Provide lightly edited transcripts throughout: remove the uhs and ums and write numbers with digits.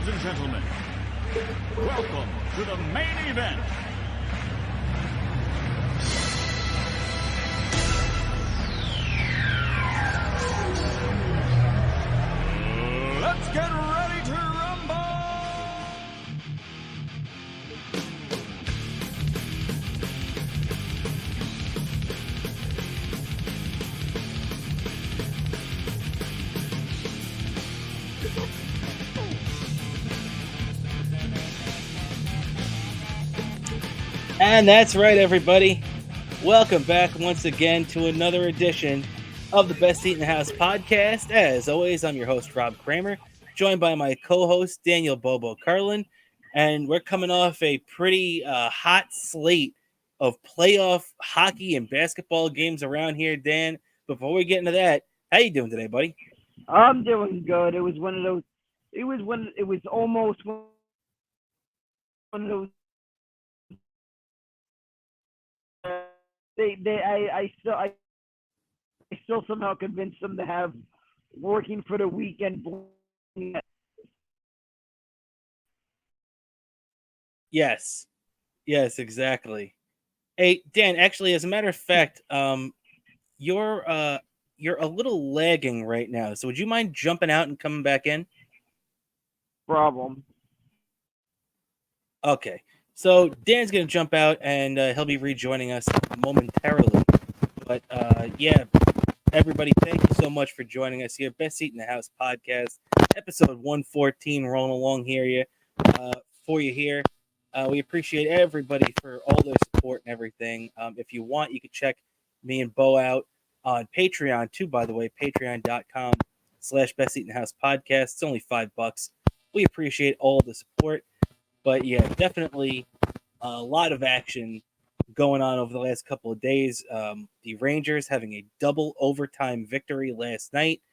Ladies and gentlemen, welcome to the main event. Let's get ready to rumble! And that's right, everybody. Welcome back once again to another edition of the Best Seat in the House podcast. As always, I'm your host, Rob Kramer, joined by my co-host, Daniel Bobo Carlin. And we're coming off a pretty hot slate of playoff hockey and basketball games around here, Dan. Before we get into that, how you doing today, buddy? I'm doing good. It was one of those. It was almost one of those. I still somehow convinced them to have working for the weekend. Yes, exactly. Hey, Dan. Actually, as a matter of fact, you're a little lagging right now. So would you mind jumping out and coming back in? Problem. Okay. So Dan's going to jump out and he'll be rejoining us momentarily. But yeah, everybody, thank you so much for joining us here. Best Seat in the House podcast, episode 114, rolling along here for you here. We appreciate everybody for all their support and everything. If you want, you can check me and Bo out on Patreon too, by the way, patreon.com/Best Seat in the House podcast. It's only $5. We appreciate all the support. But yeah, definitely a lot of action going on over the last couple of days. The Rangers having a double overtime victory last night,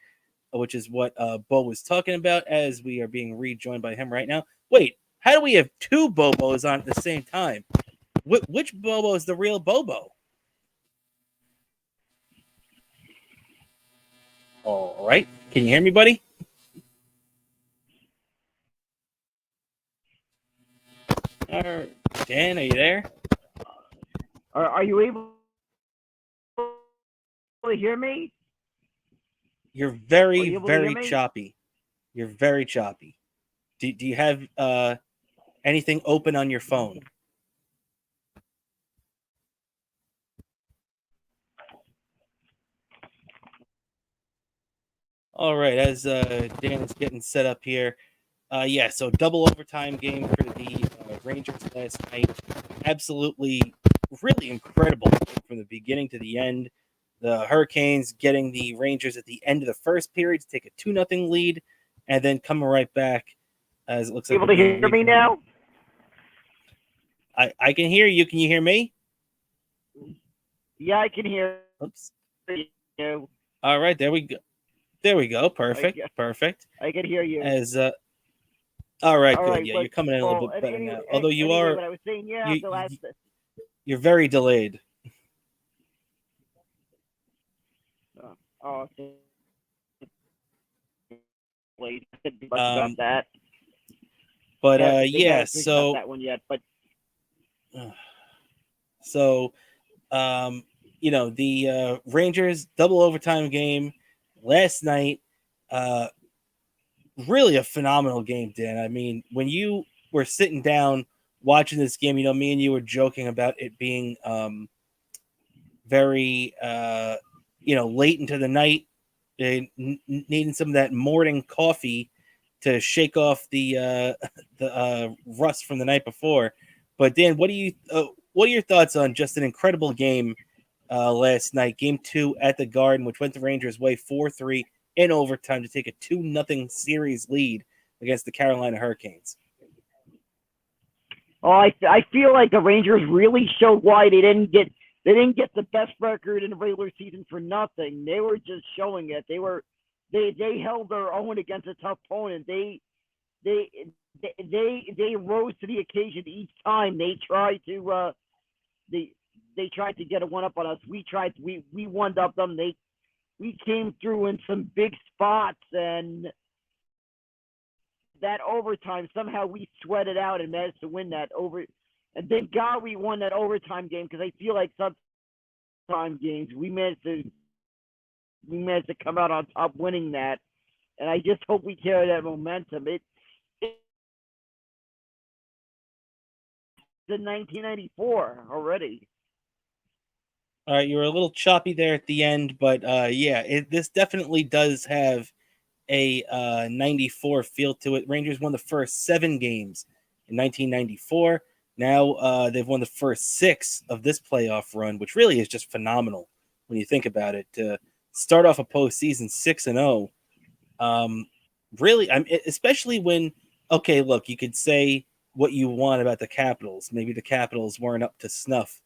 which is what Bo was talking about as we are being rejoined by him right now. Wait, how do we have two Bobos on at the same time? Which Bobo is the real Bobo? All right. Can you hear me, buddy? Dan, are you there? Are you able to hear me? You're very, very choppy. You're very choppy. Do you have anything open on your phone? All right, as Dan is getting set up here. Yeah, so double overtime game for the Rangers last night. Absolutely, really incredible from the beginning to the end. The Hurricanes getting the Rangers at the end of the first period to take a 2-0 lead, and then coming right back as it looks like. Able to hear me now? I can hear you. Can you hear me? Yeah, I can hear Oops. you. All right, there we go. There we go. Perfect. Perfect. I can hear you. As all right, all good. Right, yeah, you're coming in a little bit better now. Although you anyway, are, what I was saying, yeah, you're very delayed. Oh, wait, about that. But yeah, so that one yet, but so you know, the Rangers double overtime game last night. Really a phenomenal game, Dan. I mean, when you were sitting down watching this game, you know, me and you were joking about it being very you know, late into the night, needing some of that morning coffee to shake off the rust from the night before. But Dan, what are your thoughts on just an incredible game last night, Game 2 at the Garden, which went the Rangers' way 4-3 in overtime to take a 2-0 series lead against the Carolina Hurricanes? Oh, I feel like the Rangers really showed why they didn't get the best record in the regular season for nothing. They were just showing it. They held their own against a tough opponent. They rose to the occasion each time. They tried to they tried to get a one up on us. We one up them. We came through in some big spots, and that overtime, somehow we sweated out and managed to win that over. And thank God we won that overtime game, because I feel like sometimes games we managed to come out on top winning that. And I just hope we carry that momentum. It's in 1994 already. All right, you were a little choppy there at the end, but this definitely does have a 94 feel to it. Rangers won the first 7 games in 1994. Now they've won the first 6 of this playoff run, which really is just phenomenal when you think about it. To start off a postseason 6-0, really, especially when, okay, look, you could say what you want about the Capitals. Maybe the Capitals weren't up to snuff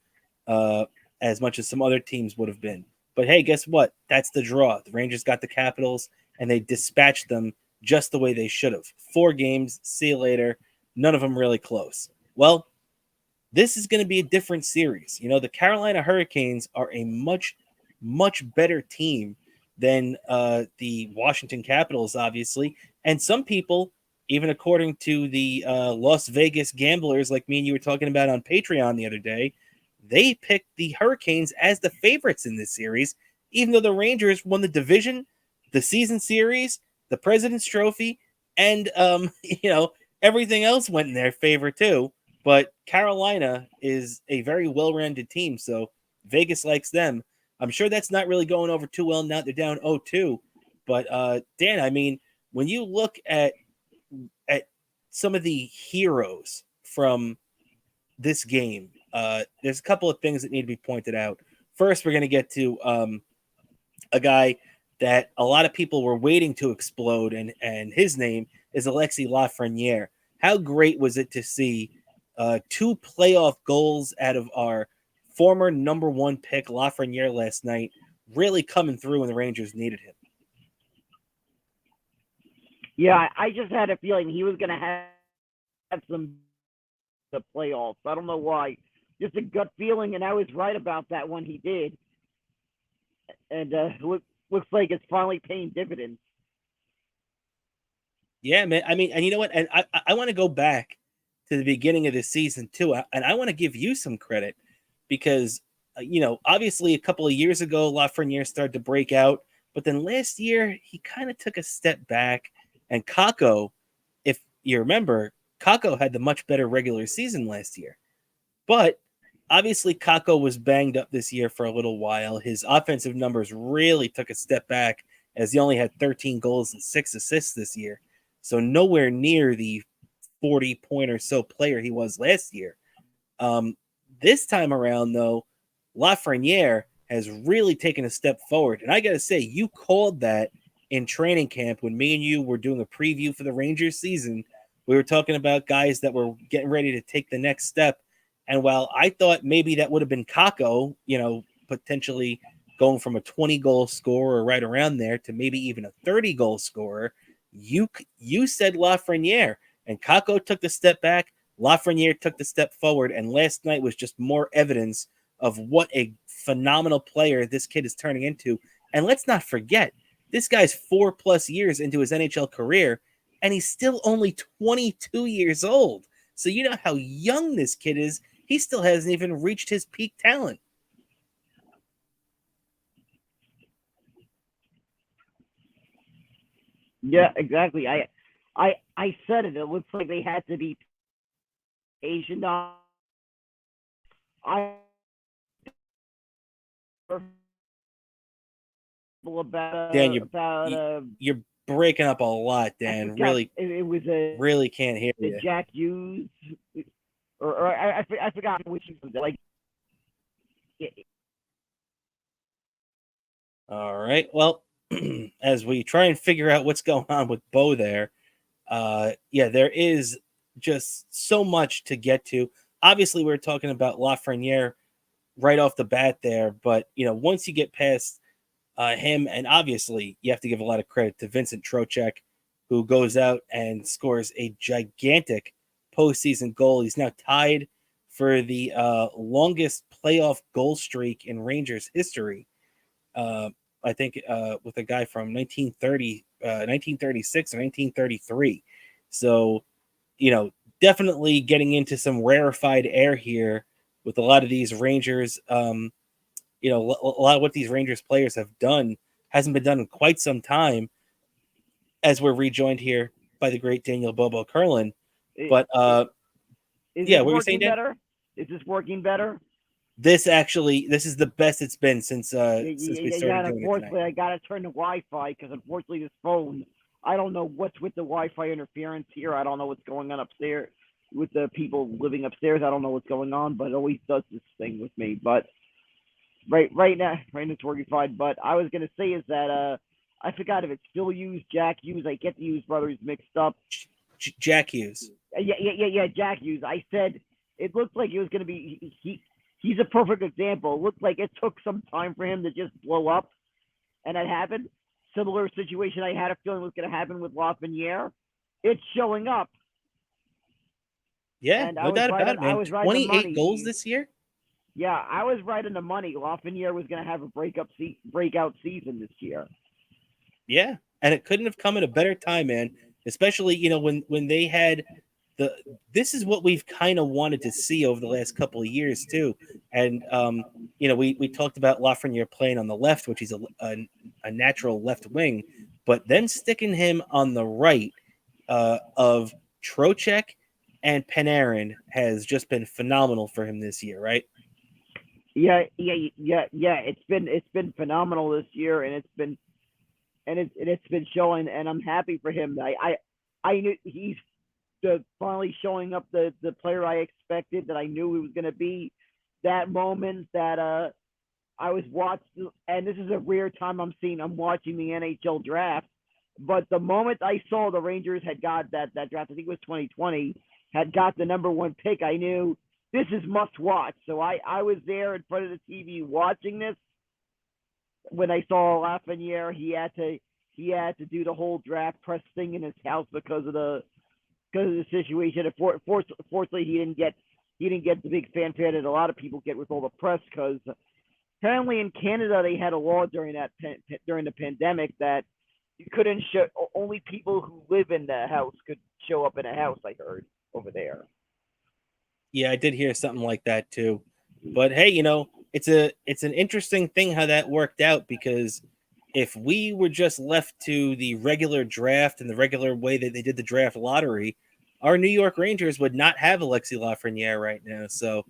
as much as some other teams would have been. But hey, guess what? That's the draw. The Rangers got the Capitals, and they dispatched them just the way they should have. 4 games, see you later. None of them really close. Well, this is going to be a different series. You know, the Carolina Hurricanes are a much, much better team than the Washington Capitals, obviously. And some people, even according to the Las Vegas gamblers like me and you were talking about on Patreon the other day, they picked the Hurricanes as the favorites in this series, even though the Rangers won the division, the season series, the President's Trophy, and everything else went in their favor too. But Carolina is a very well-rounded team, so Vegas likes them. I'm sure that's not really going over too well now they're down 0-2. But Dan, I mean, when you look at some of the heroes from this game, there's a couple of things that need to be pointed out. First, we're going to get to a guy that a lot of people were waiting to explode, and his name is Alexis Lafreniere. How great was it to see 2 playoff goals out of our former number 1 pick Lafreniere last night, really coming through when the Rangers needed him? Yeah, I just had a feeling he was going to have some the playoffs. I don't know why. Just a gut feeling, and I was right about that when he did. And looks like it's finally paying dividends. Yeah, man. I mean, and you know what? And I want to go back to the beginning of this season too, and I want to give you some credit because obviously a couple of years ago Lafreniere started to break out, but then last year he kind of took a step back. And Kakko, if you remember, Kakko had the much better regular season last year, but obviously Kakko was banged up this year for a little while. His offensive numbers really took a step back as he only had 13 goals and 6 assists this year. So nowhere near the 40-point or so player he was last year. This time around, though, Lafreniere has really taken a step forward. And I got to say, you called that in training camp when me and you were doing a preview for the Rangers season. We were talking about guys that were getting ready to take the next step. And while I thought maybe that would have been Kakko, potentially going from a 20-goal scorer right around there to maybe even a 30-goal scorer, you said Lafreniere, and Kakko took the step back. Lafreniere took the step forward, and last night was just more evidence of what a phenomenal player this kid is turning into. And let's not forget, this guy's 4+ years into his NHL career, and he's still only 22 years old. So you know how young this kid is. He still hasn't even reached his peak talent. Yeah, exactly. I said it. It looks like they had to be patient. I Dan, about you're breaking up a lot, Dan. Really, it was really can't hear you. Jack Hughes, or I forgot which was like. All right. Well, as we try and figure out what's going on with Bo there, there is just so much to get to. Obviously, we're talking about Lafreniere right off the bat there, but once you get past him, and obviously you have to give a lot of credit to Vincent Trocheck, who goes out and scores a gigantic postseason goal. He's now tied for the longest playoff goal streak in Rangers history. I think with a guy from 1936 or 1933. So, definitely getting into some rarefied air here with a lot of these Rangers. A lot of what these Rangers players have done hasn't been done in quite some time. As we're rejoined here by the great Daniel Bobo Curlin. But is yeah, this what were you saying, working Dan? better? Is this working better? This is the best it's been since we started And doing it tonight. unfortunately, I got to turn the Wi-Fi because unfortunately this phone, I don't know what's with the Wi-Fi interference here. I don't know what's going on upstairs with the people living upstairs. I don't know what's going on, but it always does this thing with me. But right now it's working fine. But I was gonna say is that I forgot if it's Phil Hughes, Jack Hughes. I get the Hughes brothers mixed up. Jack Hughes. Yeah, Jack Hughes. I said it looked like it was gonna be he's a perfect example. It looked like it took some time for him to just blow up, and it happened. Similar situation I had a feeling was going to happen with Lafreniere. It's showing up. Yeah, no doubt about it, man. I was right 28 goals this year? Yeah, I was right in the money. Lafreniere was going to have a breakout season this year. Yeah, and it couldn't have come at a better time, man. Especially, when they had this is what we've kind of wanted to see over the last couple of years too. And we talked about Lafreniere playing on the left, which is a natural left wing, but then sticking him on the right of Trocheck and Panarin has just been phenomenal for him this year, right? Yeah. It's been phenomenal this year, and it's been showing, and I'm happy for him. I knew he's finally showing up the player I expected, that I knew he was going to be. That moment that I was watching, and this is a rare time I'm watching the NHL draft, but the moment I saw the Rangers had got that draft, I think it was 2020, had got the number one pick, I knew this is must watch. So I was there in front of the TV watching this. When I saw Lafreniere, he had to do the whole draft press thing in his house because of the situation. Fortunately, he didn't get the big fanfare that a lot of people get with all the press, because apparently in Canada they had a law during the pandemic that you couldn't show, only people who live in the house could show up in a house. I heard over there. Yeah, I did hear something like that too. But hey, it's an interesting thing how that worked out, because if we were just left to the regular draft and the regular way that they did the draft lottery, our New York Rangers would not have Alexis Lafreniere right now. So,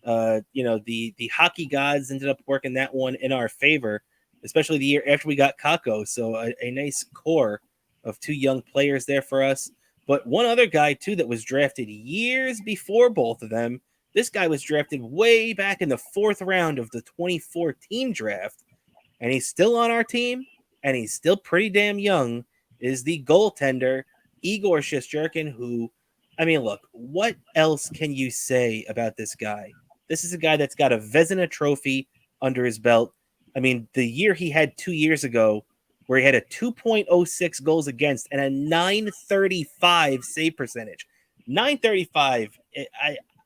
the hockey gods ended up working that one in our favor, especially the year after we got Kakko. So a nice core of two young players there for us. But one other guy too that was drafted years before both of them. This guy was drafted way back in the 4th round of the 2014 draft, and he's still on our team, and he's still pretty damn young, is the goaltender, Igor Shesterkin, who, look, what else can you say about this guy? This is a guy that's got a Vezina trophy under his belt. The year he had 2 years ago, where he had a 2.06 goals against and a 935 save percentage. 935,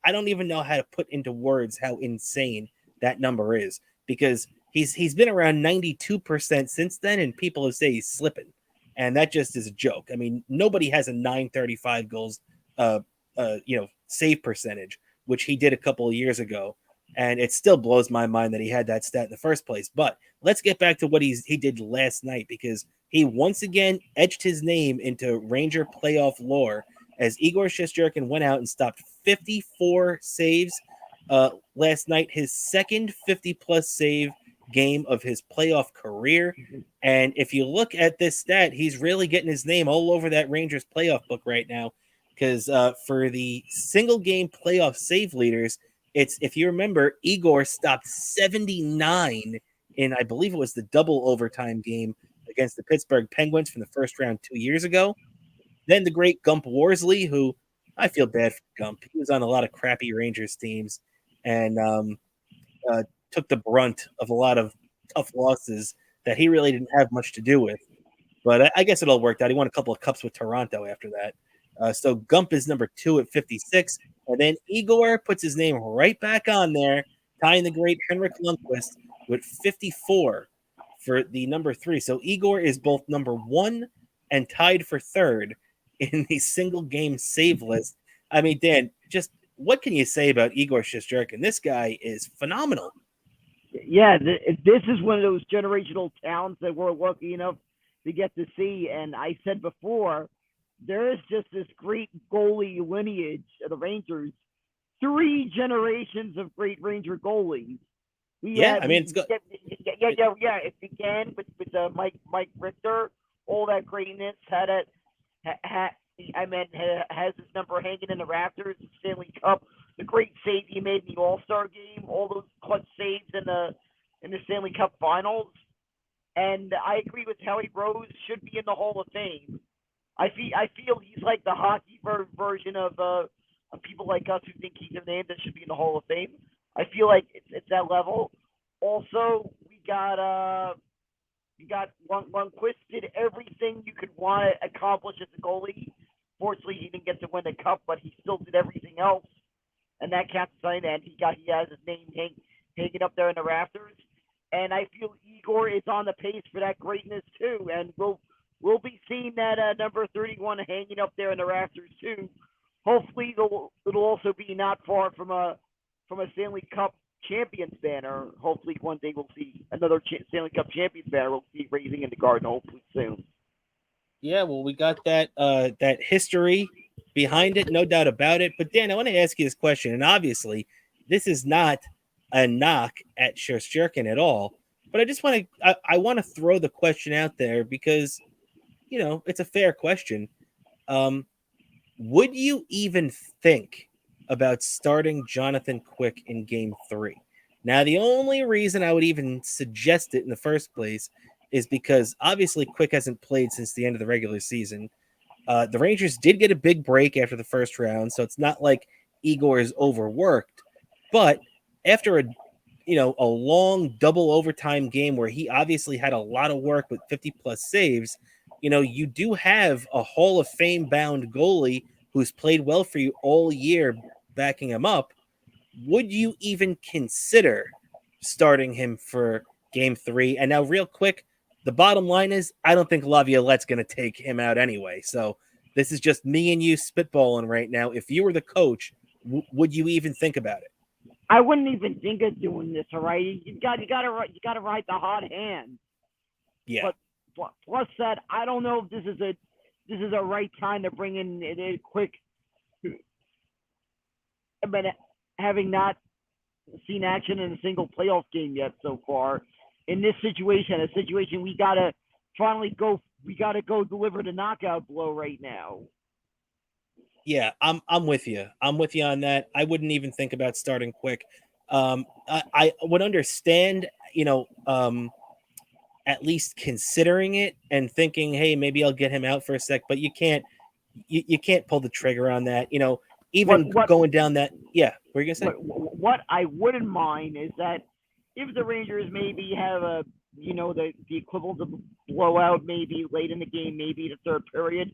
I don't even know how to put into words how insane that number is, because he's been around 92% since then, and people say he's slipping, and that just is a joke. Nobody has a 935 goals save percentage, which he did a couple of years ago, and it still blows my mind that he had that stat in the first place. But let's get back to what he did last night, because he once again etched his name into Ranger playoff lore, as Igor Shesterkin went out and stopped 54 saves last night, his second 50-plus save game of his playoff career. And if you look at this stat, he's really getting his name all over that Rangers playoff book right now, because for the single game playoff save leaders, it's, if you remember, Igor stopped 79 in, I believe it was the double overtime game against the Pittsburgh Penguins from the first round 2 years ago. Then the great Gump Worsley, who I feel bad for Gump. He was on a lot of crappy Rangers teams, and took the brunt of a lot of tough losses that he really didn't have much to do with. But I guess it all worked out. He won a couple of cups with Toronto after that. So Gump is number 2 at 56. And then Igor puts his name right back on there, tying the great Henrik Lundqvist with 54 for the number 3. So Igor is both number 1 and tied for 3rd. in the single game save list. I mean, Dan, just what can you say about Igor Shesterkin? This guy is phenomenal. Yeah, this is one of those generational talents that we're lucky enough to get to see. And I said before, there is just this great goalie lineage of the Rangers. 3 generations of great Ranger goalies. I mean, it's good. It began with Mike Richter. All that greatness has his number hanging in the rafters. The Stanley Cup, the great save he made in the All-Star game, all those clutch saves in the Stanley Cup Finals. And I agree with Howie Rose should be in the Hall of Fame. I feel he's like the hockey version of people like us who think he's a name that should be in the Hall of Fame. I feel like it's that level. Also, we got Lundqvist did everything you could want to accomplish as a goalie. Fortunately, he didn't get to win the cup, but he still did everything else, and that counts. And he has his name hanging up there in the rafters. And I feel Igor is on the pace for that greatness too, and we'll be seeing that number 31 hanging up there in the rafters too. Hopefully, it'll also be not far from a Stanley Cup champions banner. Hopefully, one day we'll see another Stanley Cup champions banner. We'll see raising in the garden hopefully soon. Yeah, well, we got that history behind it, no doubt about it. But Dan, I want to ask you this question, and obviously, this is not a knock at Shesterkin at all. But I just want to I want to throw the question out there because it's a fair question. Would you even think about starting Jonathan Quick in Game 3? Now, the only reason I would even suggest it in the first place is because obviously Quick hasn't played since the end of the regular season. The Rangers did get a big break after the first round, so it's not like Igor is overworked. But after a long double overtime game where he obviously had a lot of work with 50-plus saves, you do have a Hall of Fame bound goalie who's played well for you all year backing him up. Would you even consider starting him for Game 3? And now, real quick, the bottom line is I don't think Laviolette's going to take him out anyway. So this is just me and you spitballing right now. If you were the coach, would you even think about it? I wouldn't even think of doing this. All right, you got to ride the hot hand. Yeah. But plus that, I don't know if this is a right time to bring in a Quick. But having not seen action in a single playoff game yet so far, in this situation, we gotta go deliver the knockout blow right now. Yeah, I'm with you. I'm with you on that. I wouldn't even think about starting Quick. I would understand, at least considering it and thinking, hey, maybe I'll get him out for a sec, but you can't pull the trigger on that. Even going down that. Yeah, what are you gonna say? What I wouldn't mind is that if the Rangers maybe have the equivalent of a blowout, maybe late in the game, maybe the third period,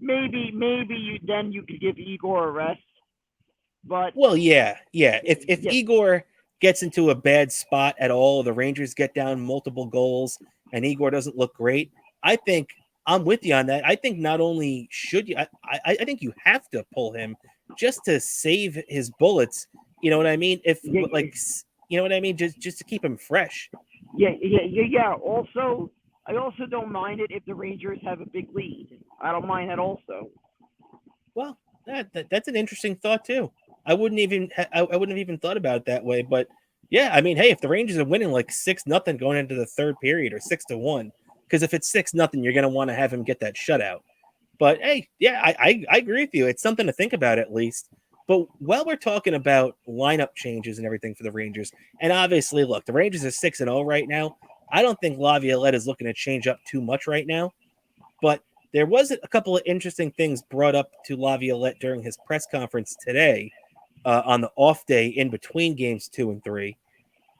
maybe you could give Igor a rest. But if Igor gets into a bad spot at all, the Rangers get down multiple goals, and Igor doesn't look great, I think I'm with you on that. I think not only should you, I think you have to pull him just to save his bullets. You know what I mean? You know what I mean? Just to keep him fresh. Yeah. Also, I also don't mind it if the Rangers have a big lead. I don't mind that also. Well, that's an interesting thought too. I wouldn't have even thought about it that way. But yeah, I mean, hey, if the Rangers are winning like 6-0 going into the third period or 6-1, because if it's 6-0, you're going to want to have him get that shutout. But hey, yeah, I agree with you. It's something to think about at least. But while we're talking about lineup changes and everything for the Rangers, and obviously, look, the Rangers are 6-0 right now. I don't think Laviolette is looking to change up too much right now. But there was a couple of interesting things brought up to Laviolette during his press conference today on the off day in between games 2 and 3,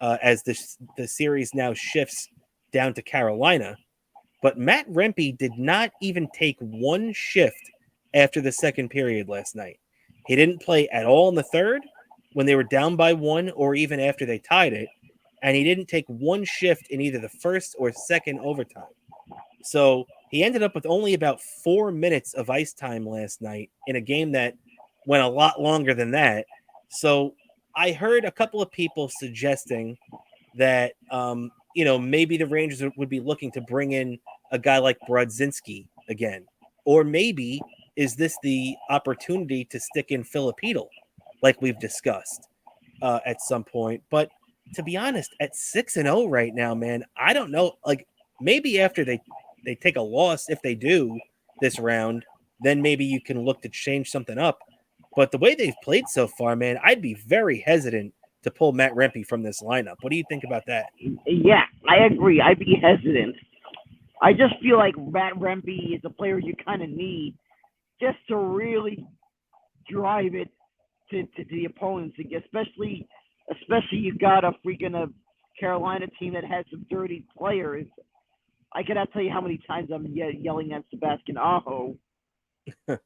as the series now shifts down to Carolina. But Matt Rempe did not even take one shift after the second period last night. He didn't play at all in the third when they were down by 1 or even after they tied it. And he didn't take one shift in either the first or second overtime. So he ended up with only about 4 minutes of ice time last night in a game that went a lot longer than that. So I heard a couple of people suggesting that maybe the Rangers would be looking to bring in a guy like Brodzinski again, or maybe is this the opportunity to stick in Filipino, like we've discussed at some point? But to be honest, at 6-0 right now, man, I don't know. Like maybe after they take a loss, if they do this round, then maybe you can look to change something up. But the way they've played so far, man, I'd be very hesitant to pull Matt Rempe from this lineup. What do you think about that? Yeah, I agree. I'd be hesitant. I just feel like Matt Rempe is a player you kind of need just to really drive it to the opponents, especially you got a freaking Carolina team that has some dirty players. I cannot tell you how many times I'm yelling at Sebastian Aho.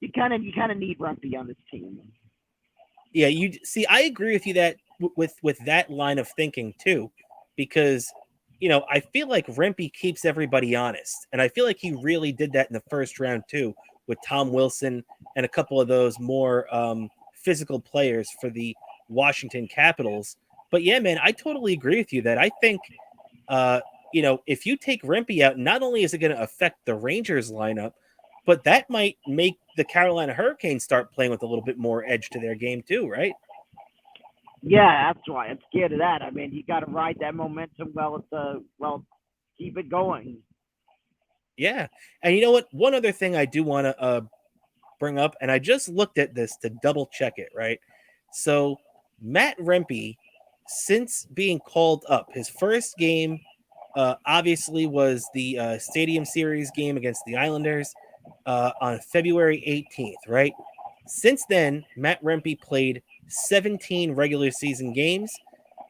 You kind of need Rempe on this team. Yeah, you see, I agree with you that with that line of thinking too, because I feel like Rempe keeps everybody honest, and I feel like he really did that in the first round too, with Tom Wilson and a couple of those more physical players for the Washington Capitals. But yeah, man, I totally agree with you that I think if you take Rempe out, not only is it going to affect the Rangers lineup, but that might make the Carolina Hurricanes start playing with a little bit more edge to their game too, right? Yeah, that's why I'm scared of that. I mean, you got to ride that momentum keep it going. Yeah, and you know what? One other thing I do want to bring up, and I just looked at this to double check it, right? So Matt Rempe, since being called up, his first game obviously was the Stadium Series game against the Islanders on February 18th, right? Since then, Matt Rempe played 17 regular season games,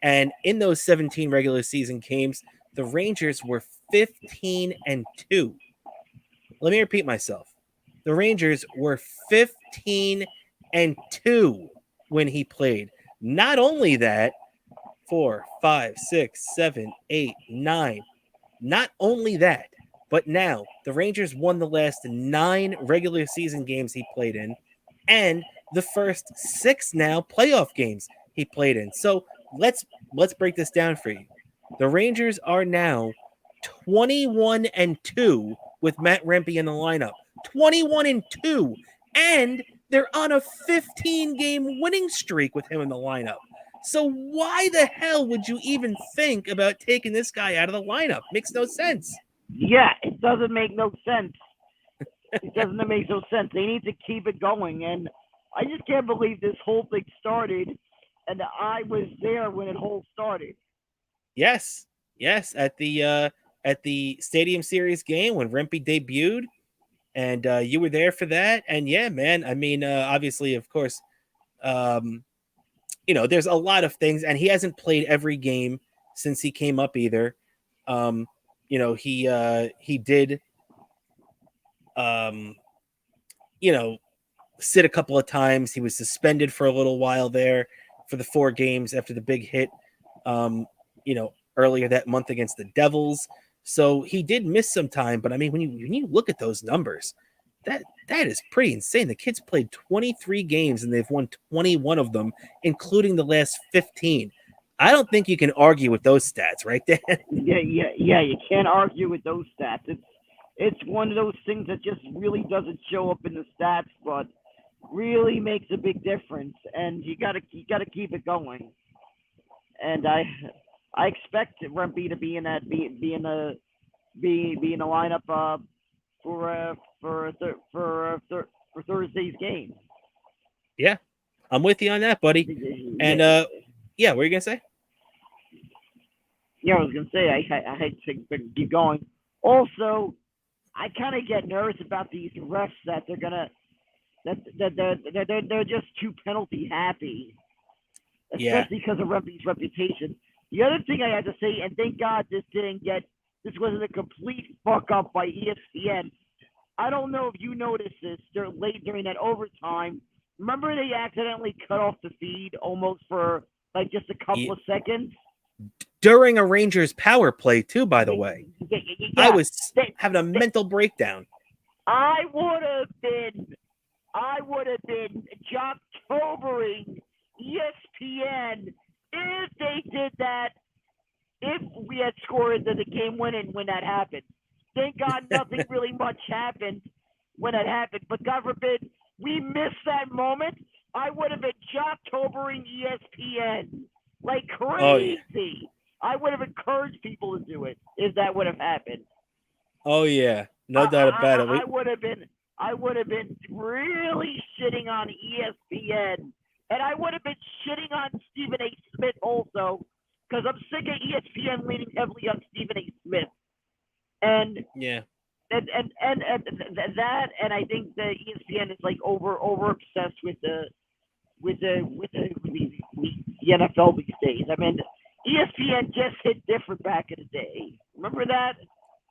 and in those 17 regular season games, the Rangers were 15-2. Let me repeat myself. The Rangers were 15-2 when he played. Not only that, 4, 5, 6, 7, 8, 9. Not only that, but now the Rangers won the last 9 regular season games he played in, and the first 6 now playoff games he played in. So let's break this down for you. The Rangers are now 21-2 with Matt Rempe in the lineup. 21-2, and they're on a 15-game winning streak with him in the lineup. So why the hell would you even think about taking this guy out of the lineup? Makes no sense. Yeah, it doesn't make no sense. It doesn't make no sense. They need to keep it going, and I just can't believe this whole thing started, and I was there when it all started. Yes, at the Stadium Series game when Rempe debuted, and you were there for that. And yeah, man, I mean, obviously, of course, there's a lot of things, and he hasn't played every game since he came up either. He did, sit a couple of times. He was suspended for a little while there for the 4 games after the big hit, earlier that month against the Devils. So he did miss some time, but I mean, when you look at those numbers, that is pretty insane. The kid's played 23 games and they've won 21 of them, including the last 15. I don't think you can argue with those stats, right, Dan? Yeah. You can't argue with those stats. It's one of those things that just really doesn't show up in the stats, but really makes a big difference. And you gotta keep it going. And I expect Rempe to be in that be in the lineup for Thursday's game. Yeah, I'm with you on that, buddy. And what are you gonna say? Yeah, I was gonna say I hate to keep going. Also, I kind of get nervous about these refs that they're just too penalty happy, especially because of Rempe's reputation. The other thing I had to say, and thank God this wasn't a complete fuck up by ESPN. I don't know if you noticed this late during that overtime. Remember they accidentally cut off the feed almost for like just a couple of seconds? during a Rangers power play too, by the way. Yeah, I was they- having a mental breakdown. I would have been Jocktobering ESPN if they did that. If we had scored the game winning when that happened. Thank God nothing really much happened when that happened. But God forbid we missed that moment. I would have been Jocktobering ESPN like crazy. Oh, yeah. I would have encouraged people to do it if that would have happened. Oh yeah, no doubt about it. I would have been really shitting on ESPN, and I would have been shitting on Stephen A. Smith also, because I'm sick of ESPN leaning heavily on Stephen A. Smith, and yeah, and that, and I think the ESPN is like over obsessed with the NFL these days. I mean, ESPN just hit different back in the day. Remember that?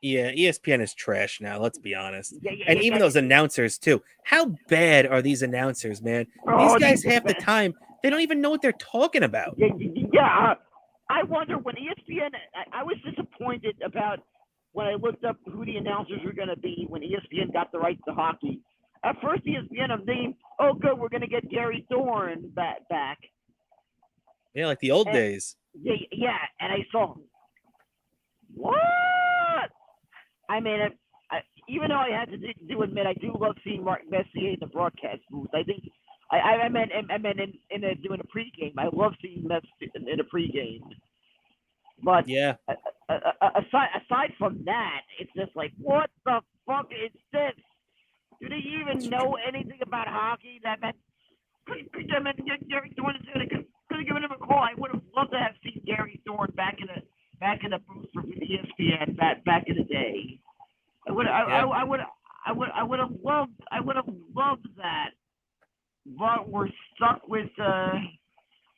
yeah. ESPN is trash now. Let's be honest. Yeah, And even those announcers too. How bad are these announcers, man? These guys half the time they don't even know what they're talking about. Yeah. I wonder when ESPN. I was disappointed about when I looked up who the announcers were going to be when ESPN got the rights to hockey. At first, ESPN I'm thinking, oh, good, we're going to get Gary Thorne back. Yeah, like the old days. Yeah, and I saw what? I mean, even though I had to do admit, I do love seeing Mark Messier in the broadcast booth. I think I meant in doing a pregame. I love seeing Messier in a pregame. But yeah, aside from that, it's just like, what the fuck is this? Do they even know anything about hockey? That meant Gary Thorne is going to give him a call. I would have loved to have seen Gary Thorne back in the booth for ESPN back in the day. I would have loved that. But we're stuck with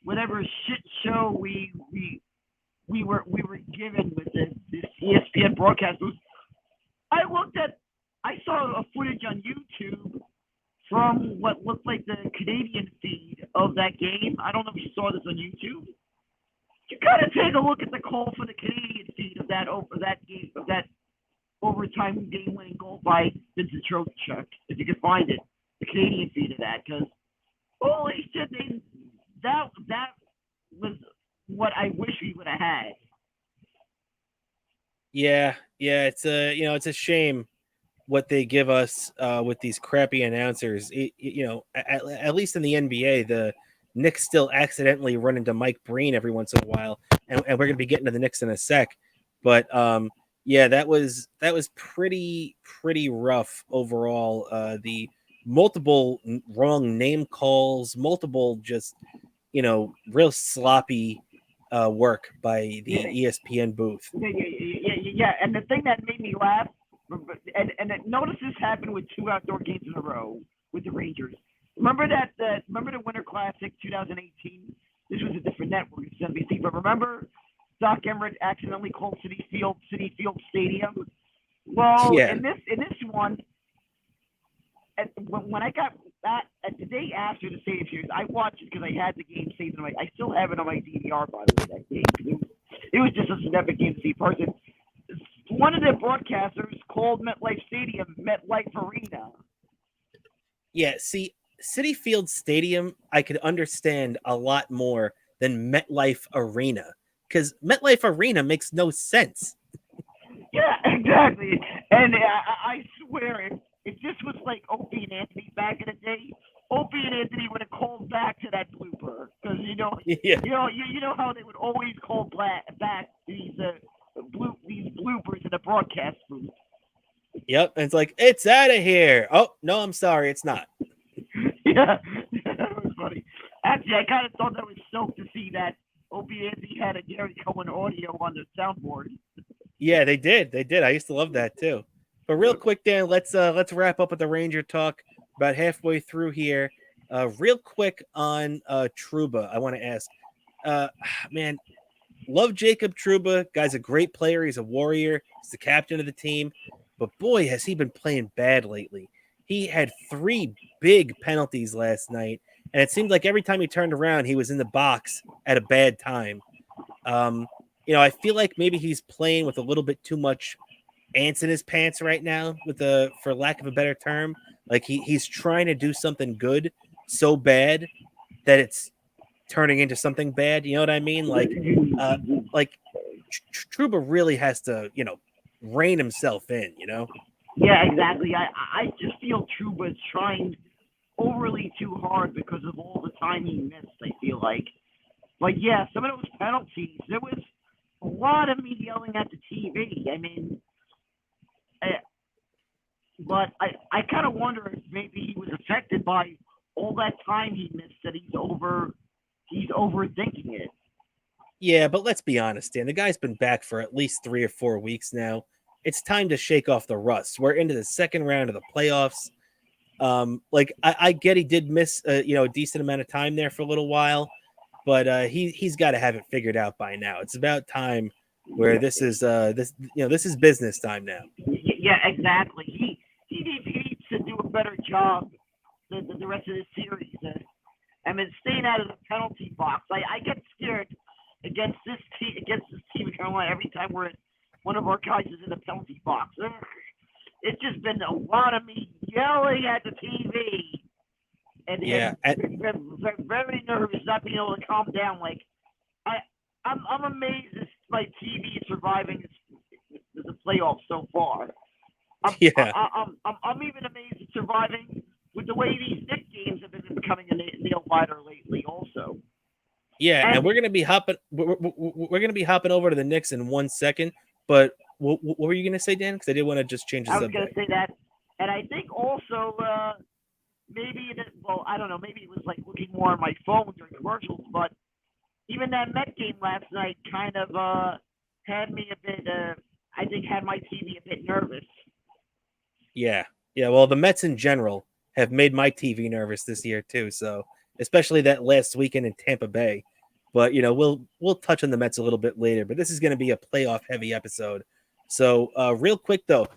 whatever shit show we were given with this ESPN broadcast booth. I saw a footage on YouTube from what looked like the Canadian feed of that game. I don't know if you saw this on YouTube. You gotta take a look at the call for the Canadian feed of that game, of that overtime game-winning goal by Vincent Trocheck, if you can find it, the Canadian feed of that, because holy shit, that was what I wish we would have had. Yeah, it's a shame what they give us with these crappy announcers. At least in the NBA, the Knicks still accidentally run into Mike Breen every once in a while, and we're going to be getting to the Knicks in a sec. But yeah, that was pretty rough overall. The multiple wrong name calls, multiple just real sloppy work by the ESPN booth. Yeah. And the thing that made me laugh, and notice this happened with 2 outdoor games in a row with the Rangers. Remember the Winter Classic 2018? This was a different network, it's NBC. But remember, Doc Emmerich accidentally called City Field Stadium. Well, yeah. in this one, when I got that the day after the Stadium Series, I watched it because I had the game saved on I still have it on my DVR, by the way. That game, it was just an epic game to see in person. One of the broadcasters called MetLife Stadium MetLife Arena. Yeah, see, Citi Field Stadium, I could understand a lot more than MetLife Arena, because MetLife Arena makes no sense. Yeah, exactly. And I swear, if this was like Opie and Anthony back in the day, Opie and Anthony would have called back to that blooper, because you know how they would always call back these bloopers in the broadcast booth. Yep, and it's like, it's out of here. Oh no, I'm sorry, it's not. Yeah, that was funny. Actually, I kind of thought that was stoked to see that Opie and Anthony had a Gary Cohen audio on the soundboard. Yeah, they did. I used to love that too. But real quick, Dan, let's wrap up with the Ranger talk. About halfway through here. Real quick on Trouba, I want to ask, man, love Jacob Trouba. Guy's a great player. He's a warrior. He's the captain of the team. But boy, has he been playing bad lately. He had 3 big penalties last night, and it seemed like every time he turned around, he was in the box at a bad time. I feel like maybe he's playing with a little bit too much ants in his pants right now, for lack of a better term. Like he's trying to do something good so bad that it's turning into something bad. You know what I mean? Uh, like Truba really has to, rein himself in. Yeah, exactly. I just feel Truba's trying overly too hard because of all the time he missed. I feel like yeah, some of those penalties. There was a lot of me yelling at the TV. I mean, but I kind of wonder if maybe he was affected by all that time he missed. That he's overthinking it. Yeah, but let's be honest, Dan. The guy's been back for at least 3 or 4 weeks now. It's time to shake off the rust. We're into the second round of the playoffs. I get he did miss a decent amount of time there for a little while, but he's got to have it figured out by now. It's about time where this is business time now. Yeah, exactly. He needs to do a better job the rest of the series. I mean, staying out of the penalty box. I get scared against this team in Carolina every time one of our guys is in the penalty box. It's just been a lot of me yelling at the TV and very nervous, not being able to calm down. Like I'm amazed this TV is surviving the playoffs so far. I'm even amazed it's surviving with the way these Knicks games have been becoming a nail biter lately. Also. Yeah, and we're gonna be hopping. We're gonna be hopping over to the Knicks in 1 second. But what were you gonna say, Dan? Because I did want to just change the subject. I was gonna say that, and I think also I don't know. Maybe it was like looking more on my phone during commercials, but even that Met game last night kind of had me a bit. I think had my TV a bit nervous. Yeah. Well, the Mets in general have made my TV nervous this year too. So especially that last weekend in Tampa Bay. But we'll touch on the Mets a little bit later. But this is going to be a playoff heavy episode. So real quick though,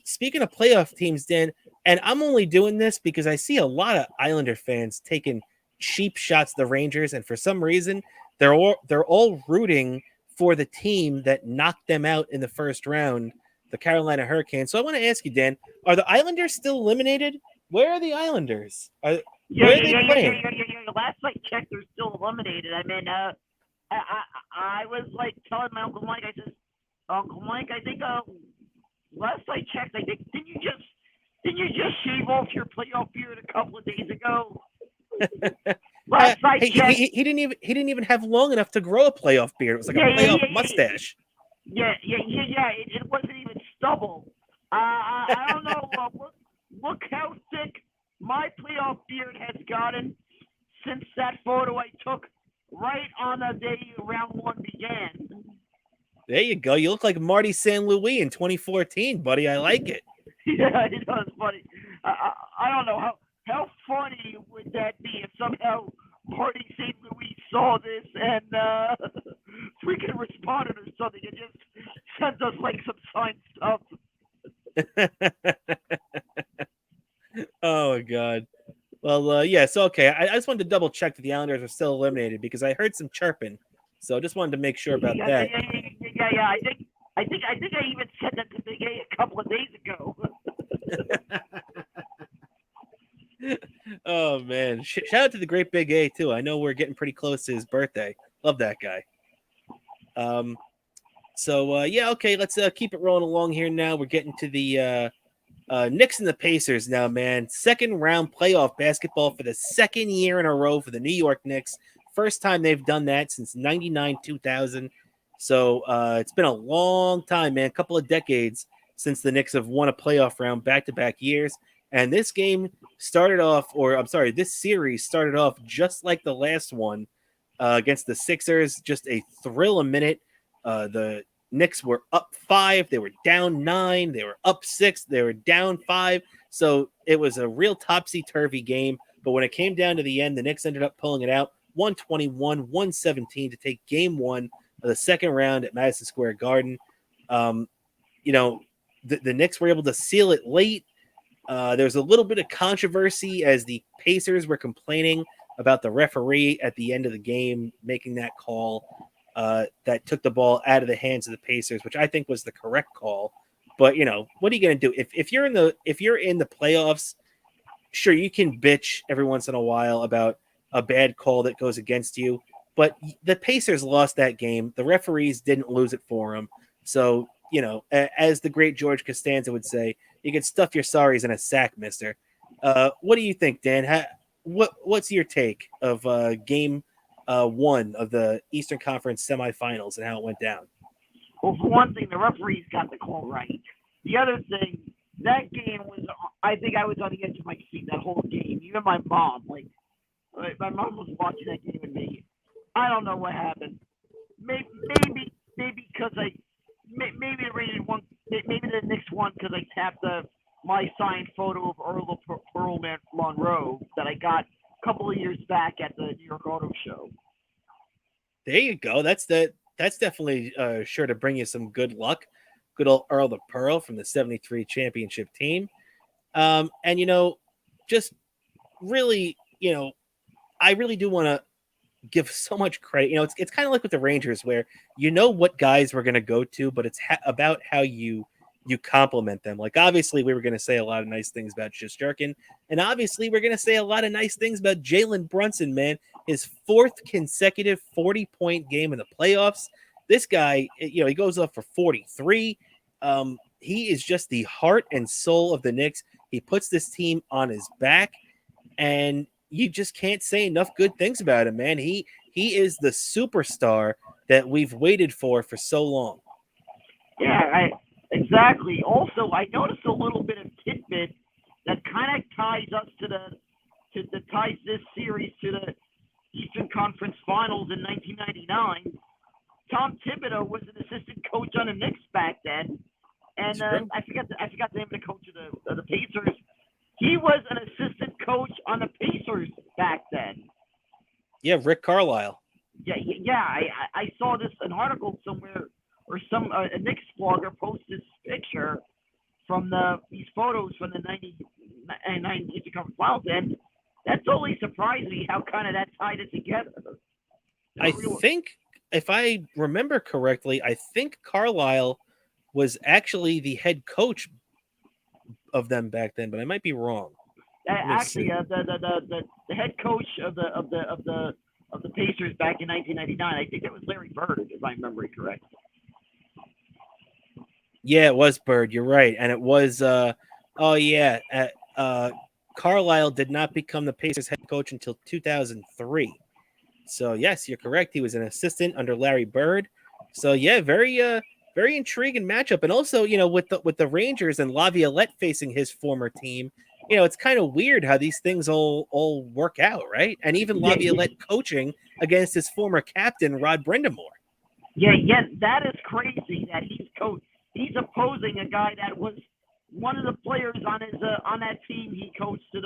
speaking of playoff teams, Dan, and I'm only doing this because I see a lot of Islander fans taking cheap shots at the Rangers, and for some reason they're all rooting for the team that knocked them out in the first round, the Carolina Hurricanes. So I want to ask you, Dan, are the Islanders still eliminated? Where are the Islanders? Where are they playing? Last I checked, they're still eliminated. I mean, I was like telling my Uncle Mike, I said, Uncle Mike, I think last I checked, I think didn't you just shave off your playoff beard a couple of days ago? Last I checked, he didn't even have long enough to grow a playoff beard. It was like a playoff mustache. Yeah. It wasn't even stubble. I don't know. Look how thick my playoff beard has gotten since that photo I took right on the day round one began. There you go. You look like Marty St. Louis in 2014, buddy. I like it. Yeah, it was funny. I don't know how funny would that be if somehow Marty St. Louis saw this and freaking responded or something and just sent us like some signed stuff. Oh God. Well, so okay. I just wanted to double check that the Islanders are still eliminated because I heard some chirping, so just wanted to make sure about that. Yeah. I think I even said that to Big A a couple of days ago. Oh man! Shout out to the great Big A too. I know we're getting pretty close to his birthday. Love that guy. Okay. Let's keep it rolling along here. Now we're getting to the Knicks and the Pacers now, man. Second round playoff basketball for the second year in a row for the New York Knicks. First time they've done that since 99-2000. So it's been a long time, man. A couple of decades since the Knicks have won a playoff round back-to-back years. And this series started off just like the last one against the Sixers. Just a thrill a minute. The Knicks were up 5. They were down 9. They were up 6. They were down 5. So it was a real topsy-turvy game. But when it came down to the end, the Knicks ended up pulling it out 121-117 to take game 1 of the second round at Madison Square Garden. The Knicks were able to seal it late. There was a little bit of controversy as the Pacers were complaining about the referee at the end of the game making that call. that took the ball out of the hands of the Pacers, which I think was the correct call. But what are you going to do if you're in the playoffs? Sure, you can bitch every once in a while about a bad call that goes against you, but the Pacers lost that game. The referees didn't lose it for them. So, as the great George Costanza would say, you can stuff your sorries in a sack, mister. What do you think, Dan? What's your take of game one of the Eastern Conference semifinals and how it went down? Well, for one thing, the referees got the call right. The other thing, that game was, I think I was on the edge of my seat that whole game. Even my mom, my mom was watching that game with me. I don't know what happened. Maybe because maybe the Rangers won. Maybe the Knicks won because I tapped my signed photo of Earl Monroe that I got a couple of years back at the New York Auto Show. There you go. That's definitely sure to bring you some good luck. Good old Earl the Pearl from the 73 championship team. And, just really, I really do want to give so much credit. It's kind of like with the Rangers where what guys we're going to go to, but it's about how you compliment them. Like, obviously, we were going to say a lot of nice things about Shesterkin, and obviously, we're going to say a lot of nice things about Jalen Brunson, man. His fourth consecutive 40-point game in the playoffs. This guy, he goes up for 43. He is just the heart and soul of the Knicks. He puts this team on his back, and you just can't say enough good things about him, man. He is the superstar that we've waited for so long. Yeah, exactly. Also, I noticed a little bit of tidbit that kind of ties us ties this series to the Eastern Conference Finals in 1999. Tom Thibodeau was an assistant coach on the Knicks back then, and I forgot the name of the coach of the Pacers. He was an assistant coach on the Pacers back then. Yeah, Rick Carlisle. Yeah. I saw an article somewhere, or a Knicks blogger posted this picture from these photos from the 99 Eastern Conference Finals, and that totally surprised me how kind of that tied it together. I think, if I remember correctly, I think Carlisle was actually the head coach of them back then, but I might be wrong. Actually, the head coach of the Pacers back in 1999, I think it was Larry Bird, if I'm remembering correct. Yeah, it was Bird. You're right, and it was. Carlisle did not become the Pacers head coach until 2003. So yes, you're correct. He was an assistant under Larry Bird. So yeah, very intriguing matchup. And also, with the Rangers and Laviolette facing his former team, it's kind of weird how these things all work out, right? And even Laviolette coaching against his former captain Rod Brindamore. Yeah, that is crazy that he's opposing a guy that was one of the players on that team he coached to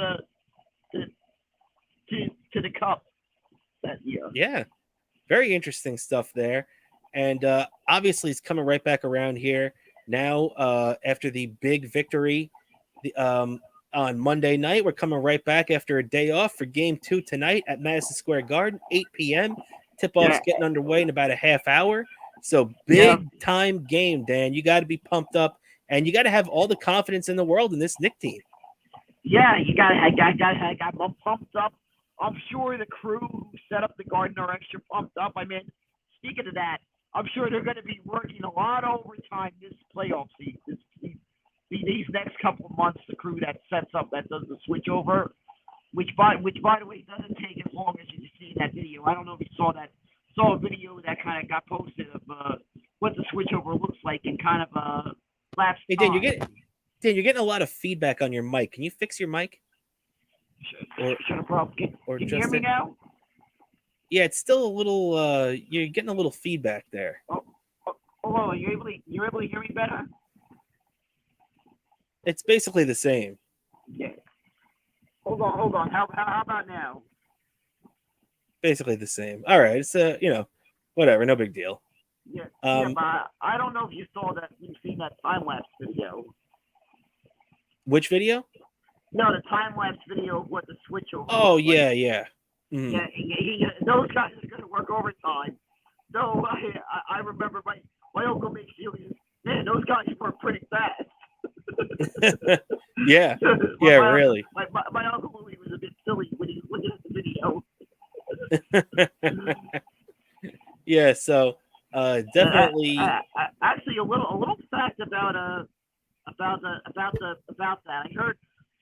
the Cup that year. Yeah, very interesting stuff there. And obviously, it's coming right back around here now after the big victory on Monday night. We're coming right back after a day off for Game 2 tonight at Madison Square Garden, 8 p.m. Tip-off's getting underway in about a half hour. So big-time game, Dan. You got to be pumped up, and you got to have all the confidence in the world in this Knicks team. Yeah, I got pumped up. I'm sure the crew who set up the Garden are extra pumped up. I mean, speaking of that, I'm sure they're going to be working a lot of overtime this playoff season. These next couple of months, the crew that sets up, that does the switchover, which by the way doesn't take as long as you see in that video. I don't know if you saw a video that kind of got posted of what the switchover looks like in kind of last. Hey, Dan, you're getting a lot of feedback on your mic. Can you fix your mic? Can you hear me now? Yeah, it's still a little. You're getting a little feedback there. Hold on, you're able to hear me better? It's basically the same. Yeah. Hold on. How about now? Basically the same. All right. It's whatever. No big deal. Yeah. But I don't know if you saw that. You've seen that time lapse video. Which video? No, the time lapse video of what the switchover. Oh yeah. Mm-hmm. Yeah. Those guys are going to work overtime. So I remember my uncle makes feelings. Man, those guys were pretty fast. Yeah, my, my, really. my uncle Louis was a bit silly when he was looking at the video. Yeah, so definitely. Actually, a little fact about that. I heard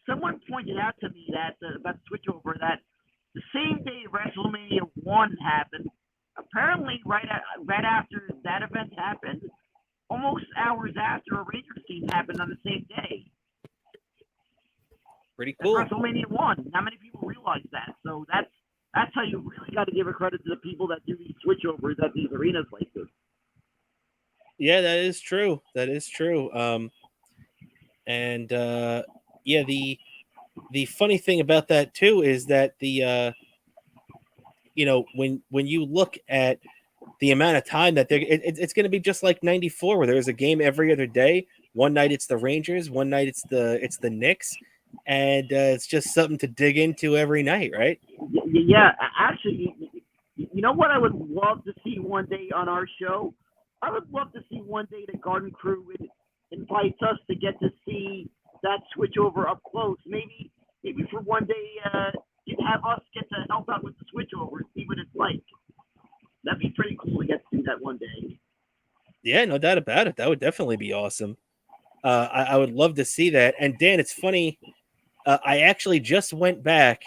someone pointed out to me that about the switchover that the same day WrestleMania 1 happened, apparently right after that event happened, almost hours after a Rangers game happened on the same day. Pretty That's cool. WrestleMania 1. Not many people realize that. So that's how you really got to give a credit to the people that do these switchovers at these arenas like this. Yeah, that is true. That is true. And yeah, the funny thing about that too is that when you look at the amount of time that it's going to be just like '94, where there's a game every other day. One night it's the Rangers, one night it's the Knicks, and it's just something to dig into every night, right? Yeah, actually, you know what I would love to see one day on our show? I would love to see one day the Garden Crew would invite us to get to see that switchover up close. Maybe for one day, you'd have us get to help out with the switchover and see what it's like. That'd be pretty cool to get to do that one day. Yeah, no doubt about it. That would definitely be awesome. I would love to see that. And Dan, it's funny. I actually just went back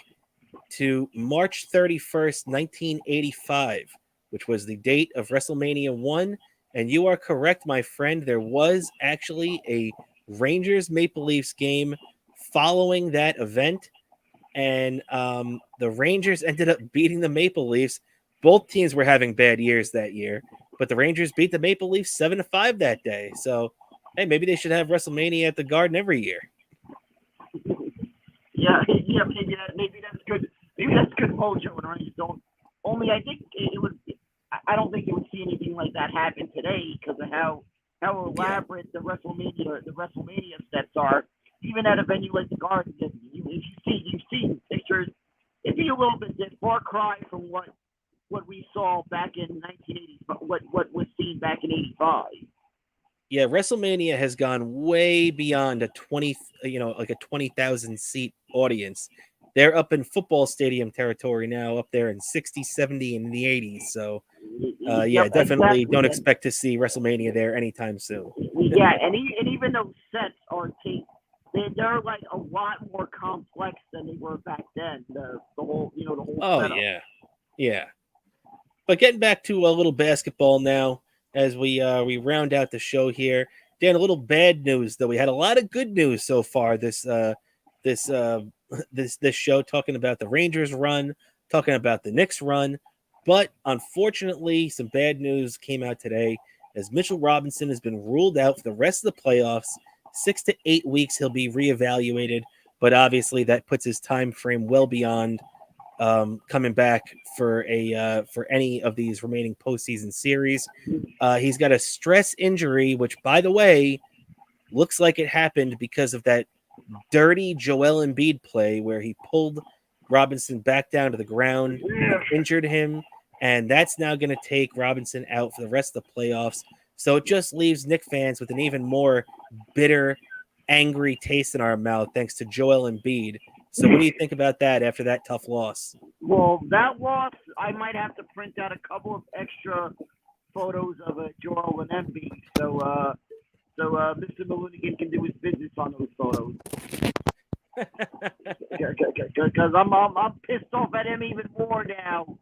to March 31st, 1985, which was the date of WrestleMania 1. And you are correct, my friend. There was actually a Rangers Maple Leafs game following that event. And the Rangers ended up beating the Maple Leafs. Both teams were having bad years that year, but the Rangers beat the Maple Leafs 7-5 that day. So, hey, maybe they should have WrestleMania at the Garden every year. Yeah, maybe that's good. Maybe that's good mojo and Rangers don't. Only I think it would. I don't think you would see anything like that happen today because of how elaborate the WrestleMania sets are. Even at a venue like the Garden, if you've seen pictures, it'd be a little bit far cry from what we saw back in 1980. What was seen back in '85. Yeah, WrestleMania has gone way beyond a 20,000 seat audience. They're up in football stadium territory now, up there in 60, 70, and the 80s. So, yeah, definitely exactly. don't expect to see WrestleMania there anytime soon. Yeah, and even those sets are taped. They're like a lot more complex than they were back then. The whole Oh setup. yeah. But getting back to a little basketball now, as we round out the show here. Dan, a little bad news though. We had a lot of good news so far this show, talking about the Rangers run, talking about the Knicks run, but unfortunately, some bad news came out today as Mitchell Robinson has been ruled out for the rest of the playoffs. 6 to 8 weeks he'll be reevaluated, but obviously that puts his time frame well beyond coming back for any of these remaining postseason series. He's got a stress injury, which, by the way, looks like it happened because of that dirty Joel Embiid play where he pulled Robinson back down to the ground, injured him, and that's now going to take Robinson out for the rest of the playoffs. So it just leaves Knicks fans with an even more bitter, angry taste in our mouth thanks to Joel Embiid. So what do you think about that after that tough loss? Well, that loss, I might have to print out a couple of extra photos of Joel and Embiid, so Mr. Malunigan can do his business on those photos. Because I'm pissed off at him even more now.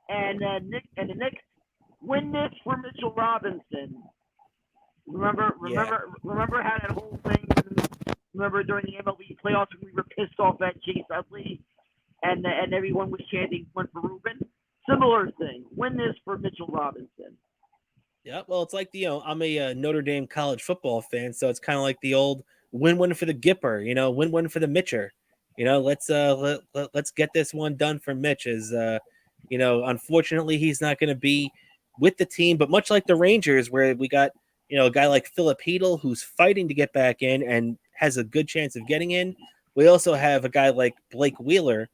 And the Knicks win this for Mitchell Robinson. Remember how that whole thing. Remember during the MLB playoffs when we were pissed off at Chase Utley, and everyone was chanting "One for Ruben." Similar thing. Win this for Mitchell Robinson. Yeah, well, it's like I'm a Notre Dame college football fan, so it's kind of like the old win-win for the Gipper, win-win for the Mitcher. Let's get this one done for Mitch. As unfortunately, he's not going to be with the team, but much like the Rangers, where we got a guy like Philip Hedl who's fighting to get back in and has a good chance of getting in. We also have a guy like Blake Wheeler,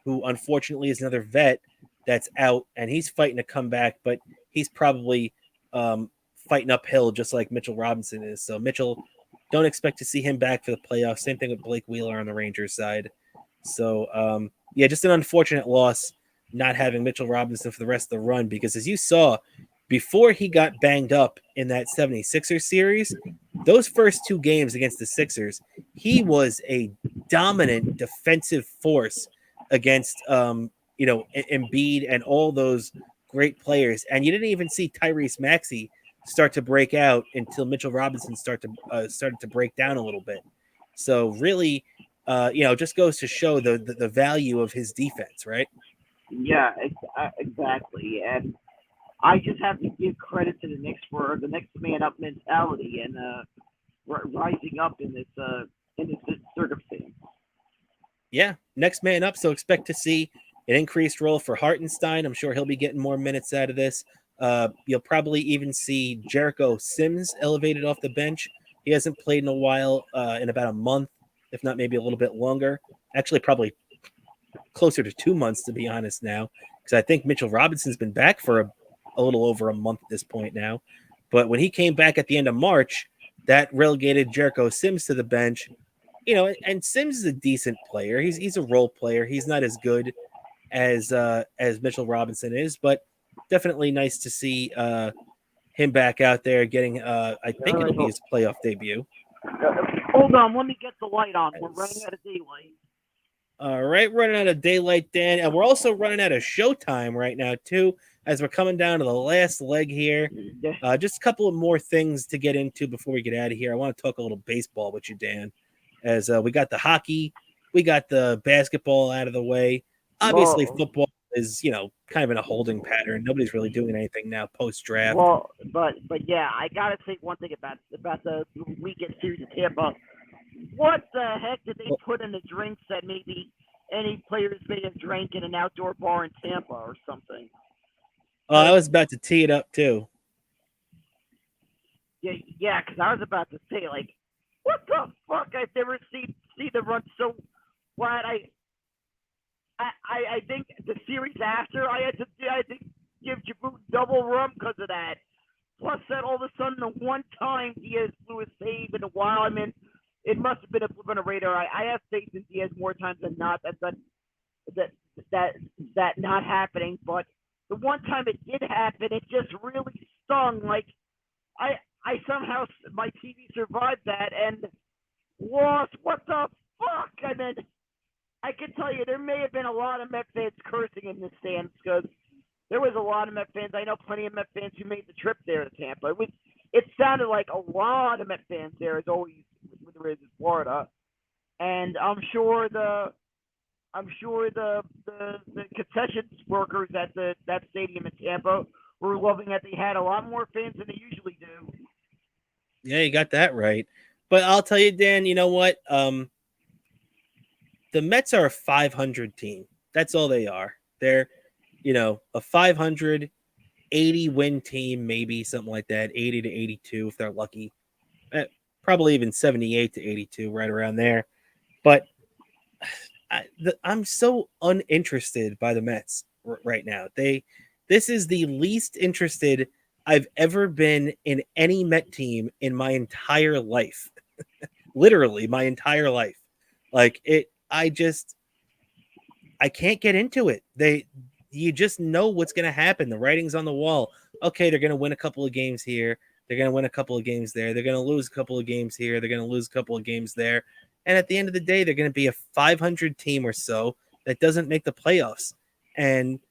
who unfortunately is another vet that's out, and he's fighting to come back, but he's probably fighting uphill just like Mitchell Robinson is. So Mitchell, don't expect to see him back for the playoffs. Same thing with Blake Wheeler on the Rangers side. So yeah, just an unfortunate loss not having Mitchell Robinson for the rest of the run, because as you saw, before he got banged up in that 76ers series, those first two games against the Sixers, he was a dominant defensive force against Embiid and all those great players. And you didn't even see Tyrese Maxey start to break out until Mitchell Robinson started to break down a little bit. So really, just goes to show the value of his defense, right? Yeah, exactly. And I just have to give credit to the Knicks for the next man up mentality and rising up in this circumstance. Yeah, next man up. So expect to see an increased role for Hartenstein. I'm sure he'll be getting more minutes out of this. You'll probably even see Jericho Sims elevated off the bench. He hasn't played in a while, in about a month, if not maybe a little bit longer. Actually, probably closer to 2 months, to be honest now, because I think Mitchell Robinson's been back for a little over a month at this point now. But when he came back at the end of March, that relegated Jericho Sims to the bench. And Sims is a decent player. He's a role player. He's not as good as Mitchell Robinson is, but definitely nice to see him back out there getting. I think it'll be his playoff debut. Hold on, let me get the light on. We're running out of daylight. All right, running out of daylight, Dan, and we're also running out of showtime right now too, as we're coming down to the last leg here. Just a couple of more things to get into before we get out of here. I want to talk a little baseball with you, Dan, as we got the hockey, we got the basketball out of the way. Obviously, football is kind of in a holding pattern. Nobody's really doing anything now post draft. Well, but yeah, I gotta say one thing about the weekend series in Tampa. What the heck did they put in the drinks that maybe any players may have drank in an outdoor bar in Tampa or something? I was about to tee it up too. Yeah, because I was about to say, like, what the fuck? I've never seen them run so flat. I think the series after I had to give Djibouti double rum because of that. Plus that all of a sudden the one time Diaz blew a save in a while. I mean, it must have been a flip on a radar. I have faith in Diaz more times than not. That not happening. But the one time it did happen, it just really stung. Like I somehow my TV survived that and lost. What the fuck? I mean, I can tell you there may have been a lot of Met fans cursing in the stands because there was a lot of Met fans. I know plenty of Met fans who made the trip there to Tampa. It sounded like a lot of Met fans there, as always with the Rays in Florida, and I'm sure the concessions workers at that stadium in Tampa were loving that they had a lot more fans than they usually do. Yeah, you got that right. But I'll tell you, Dan, you know what? The Mets are a 500 team. That's all they are. They're, a 500, 80 win team, maybe something like that, 80 to 82 if they're lucky. Probably even 78 to 82, right around there. But I'm so uninterested by the Mets right now. This is the least interested I've ever been in any Met team in my entire life. Literally my entire life. Like I can't get into it. You just know what's going to happen. The writing's on the wall. Okay, they're going to win a couple of games here. They're going to win a couple of games there. They're going to lose a couple of games here. They're going to lose a couple of games there. And at the end of the day, they're going to be a 500 team or so that doesn't make the playoffs. And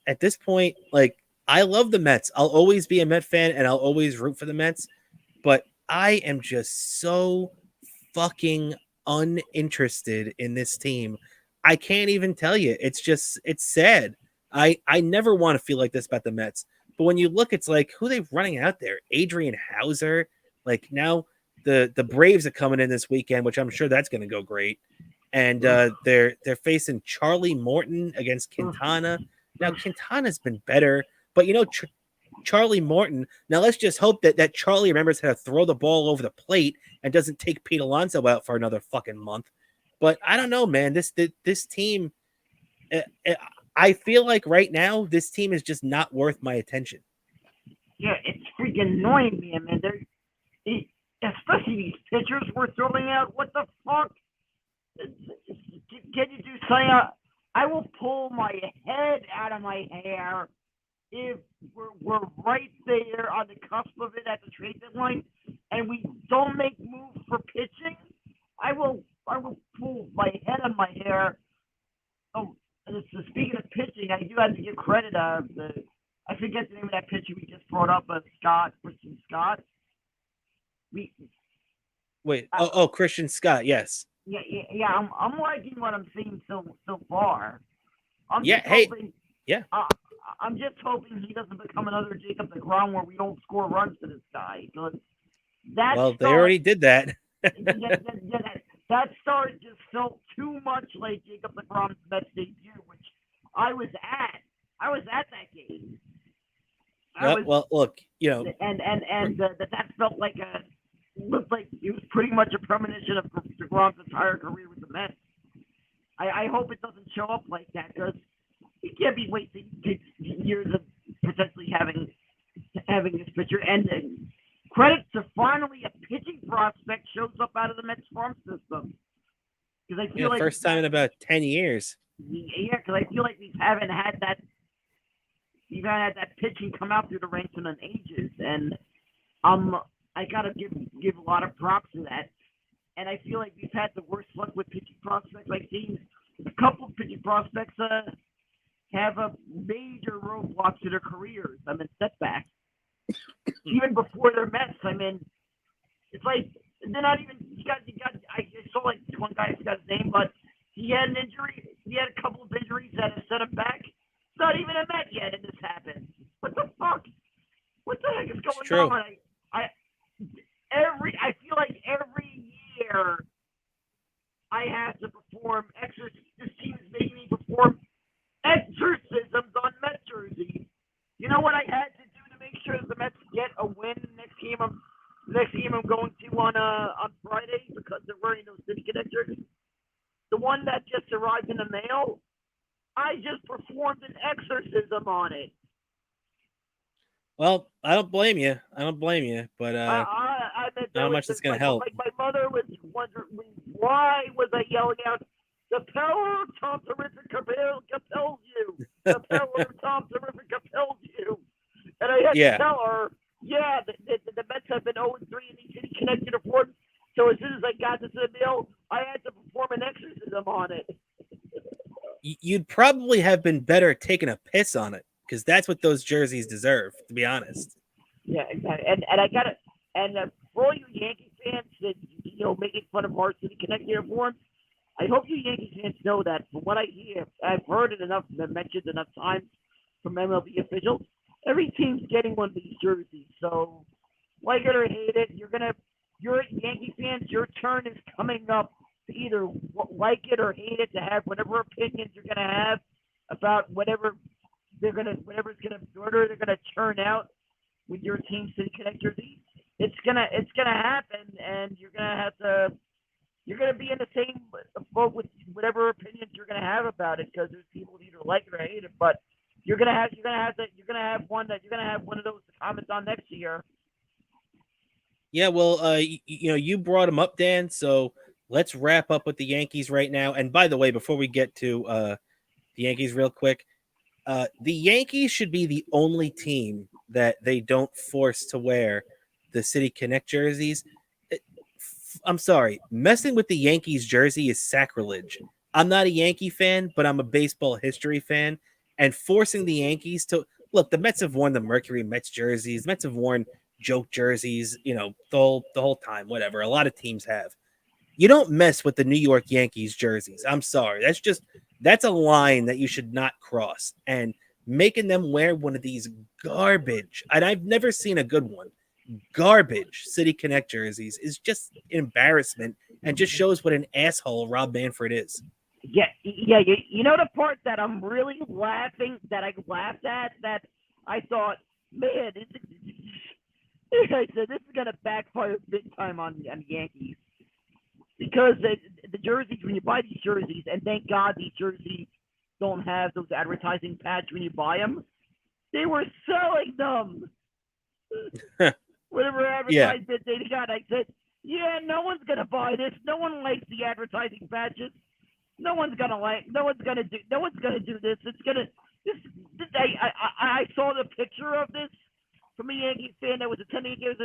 at this point, like, I love the Mets. I'll always be a Met fan and I'll always root for the Mets. But I am just so fucking uninterested in this team. I can't even tell you. It's sad. I never want to feel like this about the Mets. But when you look, it's like, who are they running out there? Adrian Hauser. Like, now the Braves are coming in this weekend, which I'm sure that's going to go great. And they're facing Charlie Morton against Quintana. Now, Quintana's been better, but Charlie Morton. Now, let's just hope that Charlie remembers how to throw the ball over the plate and doesn't take Pete Alonso out for another fucking month. But I don't know, man. This team, I feel like right now this team is just not worth my attention. Yeah, it's freaking annoying me, man. Especially these pitchers we're throwing out. What the fuck? Can you do something? I will pull my head out of my hair if we're right there on the cusp of it at the trade deadline, and we don't make moves for pitching. I will pull my head on my hair. Oh, speaking of pitching, I do have to give credit. I forget the name of that pitcher we just brought up, Christian Scott. Wait, Christian Scott, yes. Yeah. I'm liking what I'm seeing so far. I'm just hoping he doesn't become another Jacob deGrom where we don't score runs to this guy. They already did that. That start just felt too much like Jacob deGrom's Mets debut, which I was at. I was at that game. Look, that felt like looked like it was pretty much a premonition of deGrom's entire career with the Mets. I hope it doesn't show up like that because he can't be wasting years of potentially having this pitcher. And credit to finally a pitching prospect shows up out of the Mets farm system. Because I feel like first time in about 10 years. Yeah, because I feel like we haven't had that. We've had that pitching come out through the ranks in ages, and I gotta give a lot of props to that. And I feel like we've had the worst luck with pitching prospects. I've seen a couple of pitching prospects have a major roadblocks to their careers. Setbacks. Even before their Mets. It's like they're not even. I saw like one guy got his name, but he had an injury. He had a couple of injuries that have set him back. It's not even a Met yet, and this happened. What the fuck? What the heck is going on? I feel like every year I have to perform exorcisms. This team is making me perform exorcisms on Met jerseys. You know what I had to do to make sure that the Mets get a win next game I'm going to on Friday because they're wearing those City Connect jerseys. The one that just arrived in the mail, I just performed an exorcism on it. Well, I don't blame you. But I don't know how much it's going to help. Like my mother was wondering why was I yelling out, "The power of Tom Terrific compels you. The power of Tom Terrific compels you." And I had to tell her, the Mets have been 0-3 in these City Connect uniforms. So as soon as I got this in the mail, I had to perform an exorcism on it. You'd probably have been better at taking a piss on it. Because that's what those jerseys deserve, to be honest. Yeah, exactly. And I got it. And for all you Yankee fans that making fun of our City Connect uniforms, I hope you Yankee fans know that. From what I hear, I've heard it mentioned enough times from MLB officials. Every team's getting one of these jerseys. So, like it or hate it, you're Yankee fans. Your turn is coming up to either like it or hate it, to have whatever opinions you're gonna have about whatever they're gonna churn out with your team City Connect jersey. It's gonna happen, and you're gonna be in the same boat with whatever opinions you're gonna have about it, because there's people who either like it or hate it. But you're gonna have one of those to comment on next year. Yeah, well, you brought them up, Dan. So let's wrap up with the Yankees right now. And by the way, before we get to the Yankees, real quick. The Yankees should be the only team that they don't force to wear the City Connect jerseys. I'm sorry. Messing with the Yankees jersey is sacrilege. I'm not a Yankee fan, but I'm a baseball history fan. And forcing the Yankees to look, the Mets have worn the Mercury Mets jerseys. The Mets have worn joke jerseys, the whole time, whatever. A lot of teams have. You don't mess with the New York Yankees jerseys. I'm sorry. That's a line that you should not cross. And making them wear one of these garbage, and I've never seen a good one, garbage City Connect jerseys is just an embarrassment and just shows what an asshole Rob Manfred is. Yeah. You know the part that I'm really laughing, that I laughed at, that I thought, man, I said this is gonna backfire big time on Yankees. Because the jerseys, when you buy these jerseys, and thank God these jerseys don't have those advertising patches when you buy them. They were selling them. Whatever Yeah. advertisement they got, I said, yeah, no one's gonna buy this. No one likes the advertising patches. No one's gonna do this. It's gonna this I saw the picture of this from a Yankees fan that was attending a game.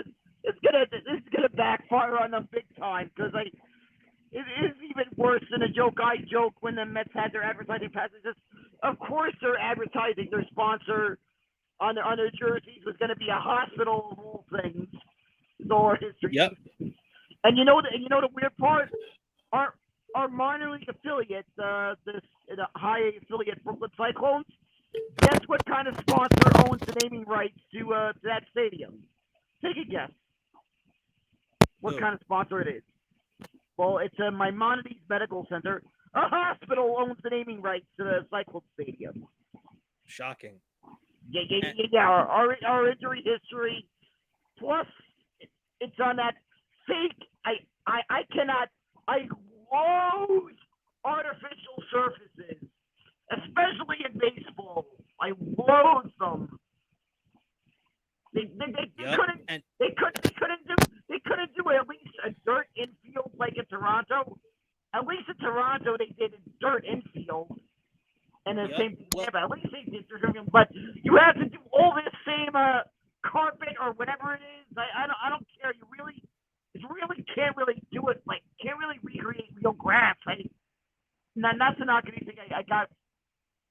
This is gonna backfire on them big time because it is even worse than a joke I joke when the Mets had their advertising patches. Of course they're advertising their sponsor on their jerseys was going to be a hospital of all things. Or history. Yep. And you know the weird part, our minor league affiliate, the high A affiliate Brooklyn Cyclones. Guess what kind of sponsor owns the naming rights to that stadium? Take a guess. What kind of sponsor it is? Well, it's Maimonides Medical Center. A hospital owns the naming rights to the Cyclone Stadium. Shocking. Yeah. Our injury history, plus it's on that fake. I cannot. I loathe artificial surfaces, especially in baseball. I loathe them. They couldn't do at least a dirt infield like in Toronto. At least in Toronto they did a dirt infield. And the same thing, but at least they did. But you have to do all this same carpet or whatever it is. I don't care. You really can't really do it. Like can't really recreate real grass. Not to knock anything.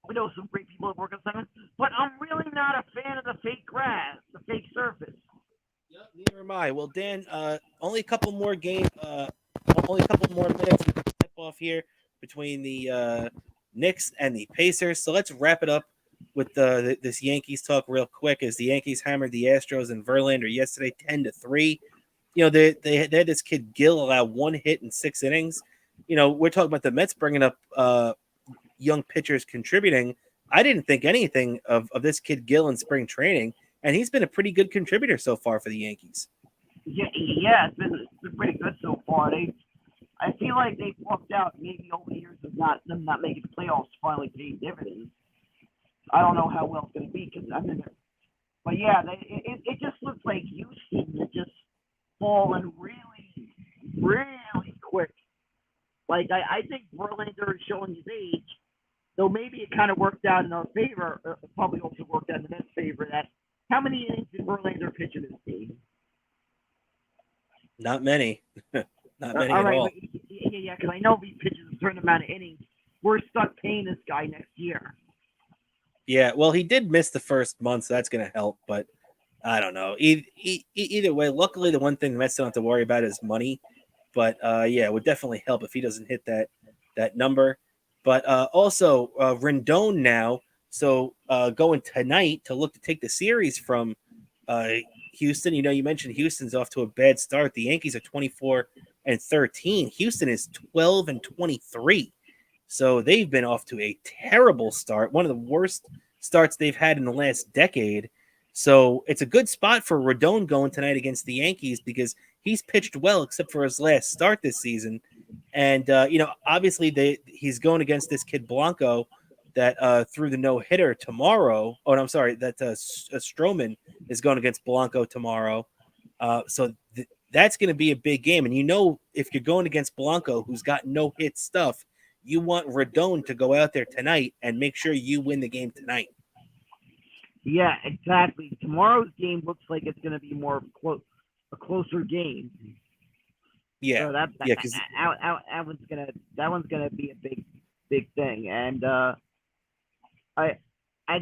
We know some great people that work on Simon, but I'm really not a fan of the fake grass, the fake surface. Yep, neither am I. Well, Dan, only a couple more minutes to tip off here between the Knicks and the Pacers. So let's wrap it up with this Yankees talk real quick. As the Yankees hammered the Astros in Verlander yesterday, 10-3. You know, they had this kid Gill allow 1 hit in 6 innings. You know, we're talking about the Mets bringing up young pitchers contributing. I didn't think anything of this kid Gill in spring training, and he's been a pretty good contributor so far for the Yankees. Yeah, it's been pretty good so far. I feel like they've worked out maybe over the years of them not making the playoffs finally paying dividends. I don't know how well it's going to be because I'm in there. But yeah, it just looks like Houston is just falling really, really quick. Like I think Verlander is showing his age, though maybe it kind of worked out in our favor. Probably also worked out in the Mets' favor. That how many innings did Verlander pitch in this game? Not many. Not many at all. Yeah, because I know if he pitches a certain amount of innings, we're stuck paying this guy next year. Yeah, well, he did miss the first month, so that's going to help. But I don't know. Either way, luckily, the one thing the Mets don't have to worry about is money. But yeah, it would definitely help if he doesn't hit that number. But also, Rendon now, so going tonight to look to take the series from Houston. You know, you mentioned Houston's off to a bad start. The Yankees are 24-13. Houston is 12-23. So they've been off to a terrible start, one of the worst starts they've had in the last decade. So it's a good spot for Rendon going tonight against the Yankees because he's pitched well except for his last start this season. And, you know, obviously he's going against this kid Blanco that threw the no-hitter tomorrow. Oh, no, I'm sorry, that Stroman is going against Blanco tomorrow. So that's going to be a big game. And, you know, if you're going against Blanco, who's got no-hit stuff, you want Rendon to go out there tonight and make sure you win the game tonight. Yeah, exactly. Tomorrow's game looks like it's going to be more a closer game. Yeah, so because that one's gonna be a big thing, and I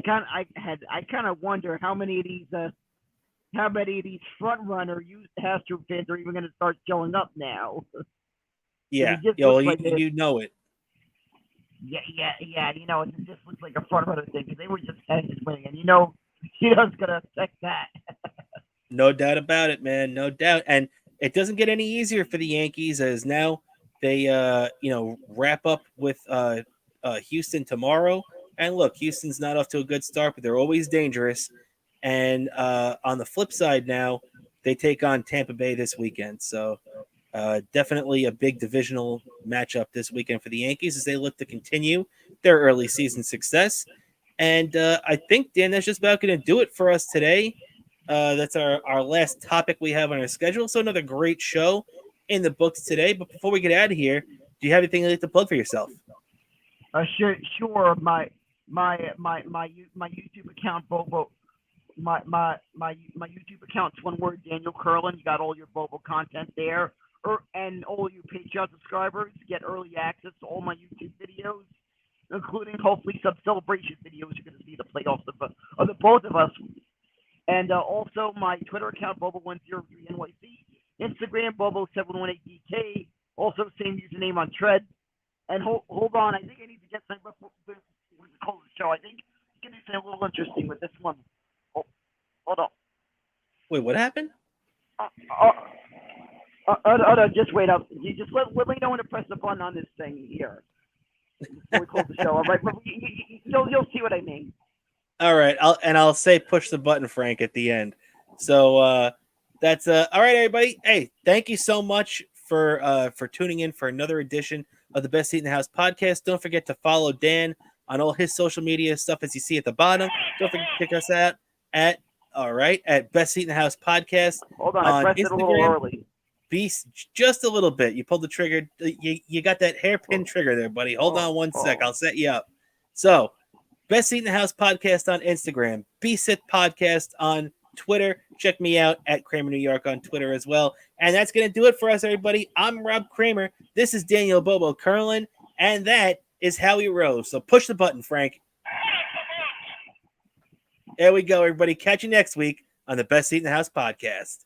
kind of wonder how many of these front runner Astro fans are even going to start showing up now. Yeah, you know it. Yeah. You know, it just looks like a front runner thing because they were just winning, and you know, it's gonna affect that. No doubt about it, man. No doubt, and it doesn't get any easier for the Yankees as now they wrap up with Houston tomorrow. And look, Houston's not off to a good start, but they're always dangerous. And on the flip side now, they take on Tampa Bay this weekend. So definitely a big divisional matchup this weekend for the Yankees as they look to continue their early season success. And I think, Dan, that's just about going to do it for us today. That's our last topic we have on our schedule. So another great show in the books today. But before we get out of here, do you have anything you'd like to plug for yourself? Sure. My YouTube account, Bobo. My YouTube account's one word, Daniel Curlin. You got all your Bobo content there, and all you Patreon subscribers get early access to all my YouTube videos, including hopefully some celebration videos. You're going to see the playoffs of the both of us, and also my Twitter account, Bobo103NYC, Instagram, Bobo718DK, also same username on Tread. And hold on, I think I need to get something before we close the show. I think it's going to be a little interesting with this one. Hold on. Wait, what happened? Just wait up. You just let me know when to press the button on this thing here before we close the show. All right, you'll see what I mean. All right, I'll say push the button, Frank, at the end. So that's all right, everybody. Hey, thank you so much for tuning in for another edition of the Best Seat in the House podcast. Don't forget to follow Dan on all his social media stuff as you see at the bottom. Don't forget to check us out at Best Seat in the House podcast. Hold on, I pressed Instagram. It a little early. Beast, just a little bit. You pulled the trigger. You got that hairpin trigger there, buddy. Hold on one sec. I'll set you up. So, Best Seat in the House podcast on Instagram. BSIT podcast on Twitter. Check me out at Kramer New York on Twitter as well. And that's going to do it for us, everybody. I'm Rob Kramer. This is Daniel Bobo Curlin. And that is how we rose. So push the button, Frank. There we go, everybody. Catch you next week on the Best Seat in the House podcast.